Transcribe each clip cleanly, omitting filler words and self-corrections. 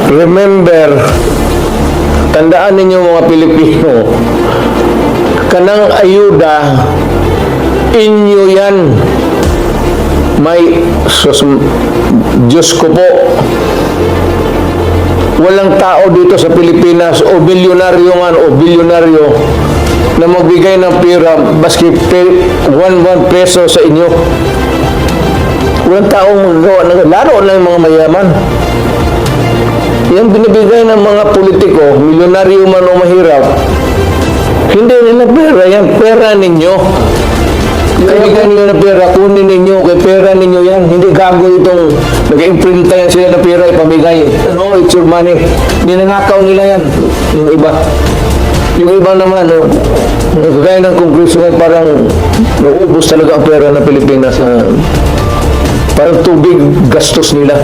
Remember, tandaan ninyo mga Pilipino, kanang ayuda, inyo yan. May, Diyos ko po, walang tao dito sa Pilipinas o bilyonaryo man o bilyonaryo na magbigay ng pera baski 1 peso sa inyo. Walang taong magawa ng laro lang yung mga mayaman. Yung binibigay ng mga politiko, milyonaryo man o mahirap, hindi nila pera yan, pera ninyo. Kaya kanila na pera, kunin ninyo, kaya pera ninyo yan. Hindi gago itong nag-imprinta yan sila na pera, ipamigay. No, it's your money. Ninangakaw nila yan. Yung iba. Yung iba naman, kagaya ng kongreso ngayon, parang naubos talaga ang pera ng Pilipinas. Parang tubig gastos nila.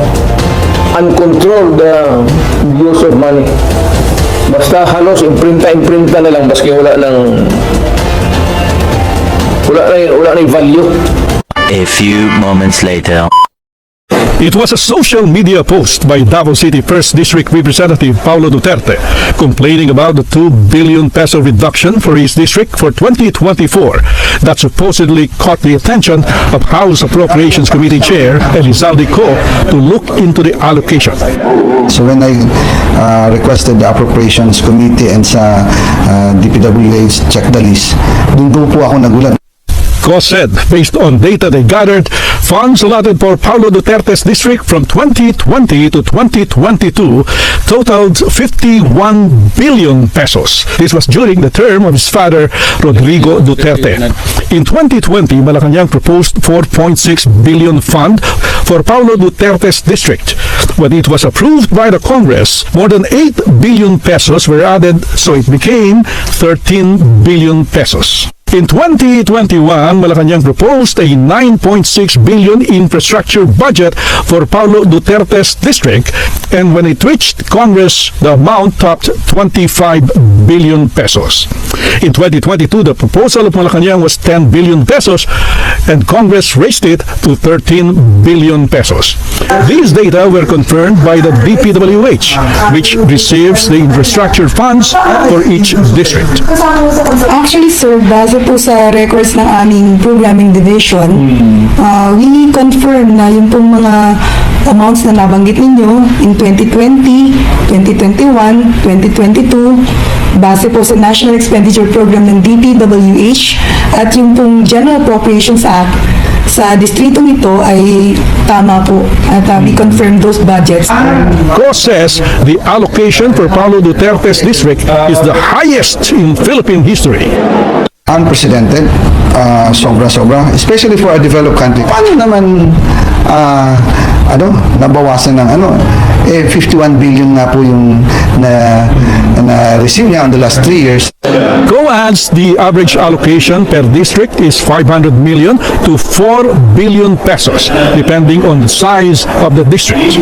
Uncontrolled use of money. Basta halos imprinta na lang, baski wala nang value. A few moments later. It was a social media post by Davao City 1st District Representative Paulo Duterte complaining about the 2 billion peso reduction for his district for 2024 that supposedly caught the attention of House Appropriations Committee Chair Elizalde Co to look into the allocation. So when I requested the Appropriations Committee and sa DPWH check the list, dun po ako nagulat. Co said, based on data they gathered, funds allotted for Paulo Duterte's district from 2020 to 2022 totaled 51 billion pesos. This was during the term of his father, Rodrigo Duterte. In 2020, Malacanang proposed 4.6 billion fund for Paulo Duterte's district. When it was approved by the Congress, more than 8 billion pesos were added, so it became 13 billion pesos. In 2021, Malacanang proposed a 9.6 billion infrastructure budget for Paulo Duterte's district, and when it reached Congress, the amount topped 25 billion pesos. In 2022, the proposal of Malacanang was 10 billion pesos, and Congress raised it to 13 billion pesos. These data were confirmed by the DPWH, which receives the infrastructure funds for each district. Actually, sir, base po sa records ng aming programming division, we confirm na yung pong mga amounts na nabanggit ninyo in 2020, 2021, 2022, base po sa National Expenditure Program ng DPWH at yung pong General Appropriations Act sa distrito nito ay tama po at we confirm those budgets. Co says the allocation for Paulo Duterte's district is the highest in Philippine history. Unprecedented, sobra-sobra, especially for a developed country. Paano naman nabawasan ng 51 billion nga po yung na-receive niya on the last 3 years. Co adds the average allocation per district is 500 million to 4 billion pesos, depending on the size of the district.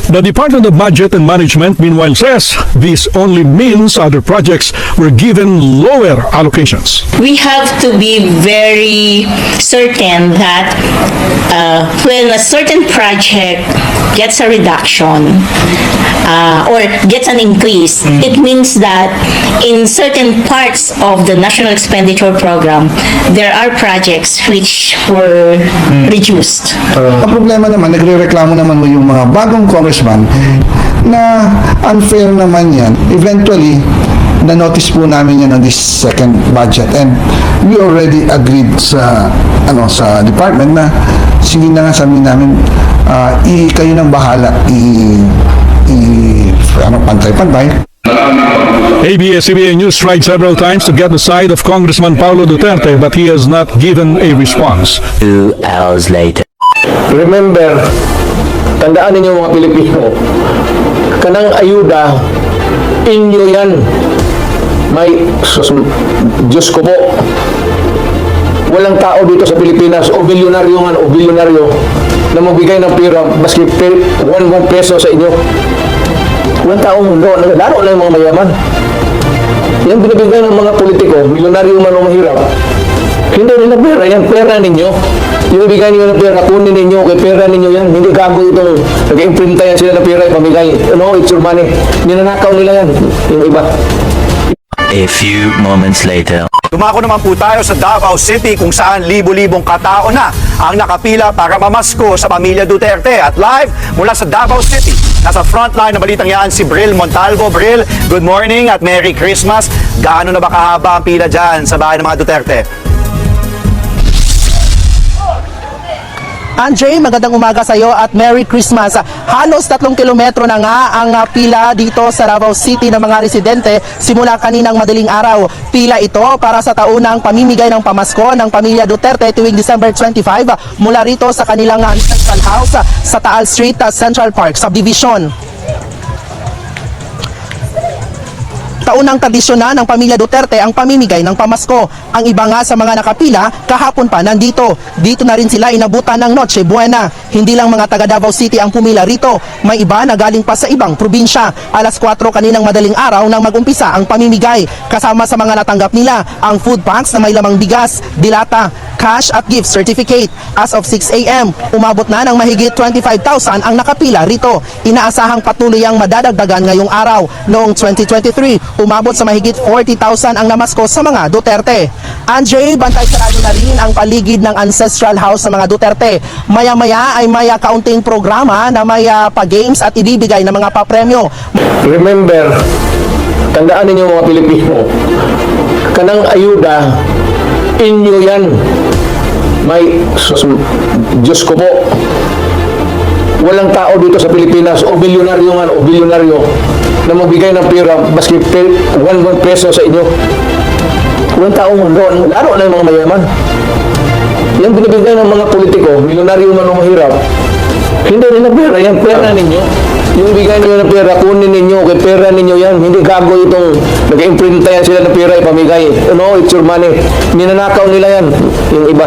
The Department of Budget and Management, meanwhile, says this only means other projects were given lower allocations. We have to be very certain that when a certain project gets a reduction or gets an increase, it means that in certain parts of the National Expenditure Program, there are projects which were reduced. Ang problema naman, nagre-reklamo naman mo yung mga bagong congressman na unfair naman yan. Eventually, na-notice po namin yan on this second budget and we already agreed sa department na sige na nga sabi namin kayo nang bahala pantay-pantay. ABS-CBN News tried several times to get the side of Congressman Paulo Duterte, but he has not given a response. 2 hours later. Remember, tandaan ninyo mga Pilipino, kanang ayuda, inyo yan. May, Diyos ko po, walang tao dito sa Pilipinas o bilyonaryo man o bilyonaryo na magbigay ng pera baski 1 peso sa inyo. Walang taong laro lang yung mga mayaman. Yan binibigay ng mga politiko, milyonaryo man o mahirap, Hindi nila pera yan, pera ninyo. Yung ibigay niyo ng pera, kunin ninyo, kay pera ninyo yan. Hindi gago itong nag-imprinta yan sila ng pera, ipamigay. No, it's your money. Ninanakaw nila yan, yung iba. A few moments later. Dumako naman po tayo sa Davao City kung saan libo-libong katao na ang nakapila para mamasko sa pamilya Duterte. At live mula sa Davao City, nasa frontline na balitang yan si Bril Montalvo. Bril, good morning at Merry Christmas. Gaano na ba kahaba ang pila dyan sa bahay ng mga Duterte? Andre, magandang umaga sa iyo at Merry Christmas. Halos 3 kilometro na nga ang pila dito sa Davao City ng mga residente simula kaninang madaling araw. Pila ito para sa taunang pamimigay ng pamasko ng pamilya Duterte tuwing December 25 mula rito sa kanilang ancestral house sa Taal Street, Central Park Subdivision. Taunang tradisyon na ng pamilya Duterte ang pamimigay ng pamasko. Ang iba nga sa mga nakapila, kahapon pa nandito. Dito na rin sila inabutan ng Noche Buena. Hindi lang mga taga Davao City ang pumila rito. May iba na galing pa sa ibang probinsya. Alas 4 kaninang madaling araw nang mag-umpisa ang pamimigay. Kasama sa mga natanggap nila, ang food packs na may lamang bigas, dilata, cash at gift certificate. As of 6 a.m., umabot na ng mahigit 25,000 ang nakapila rito. Inaasahang patuloy ang madadagdagan ngayong araw. Noong 2023, umabot sa mahigit 40,000 ang namasko sa mga Duterte. Andre, bantay sarado na rin ang paligid ng ancestral house sa mga Duterte. Maya-maya ay may kaunting programa na may pa-games at ibibigay ng mga papremyo. Remember, tandaan ninyo mga Pilipino, kanang ayuda, inyo yan. May, Diyos ko po, walang tao dito sa Pilipinas, o bilyonaryo man, o bilyonaryo, na magbigay ng pera, baski 1 peso sa inyo. Walang tao mundo, laro na yung mga mayaman. Yan binibigay ng mga politiko, milyonaryo man o mahirap. Hindi nila pera yan, pera ninyo. Yung bigay niyo ng pera, kunin ninyo, kay pera ninyo yan. Hindi gago itong nag-imprinta yan sila ng pera, ipamigay. No, it's your money. Ninanakaw nila yan, yung iba.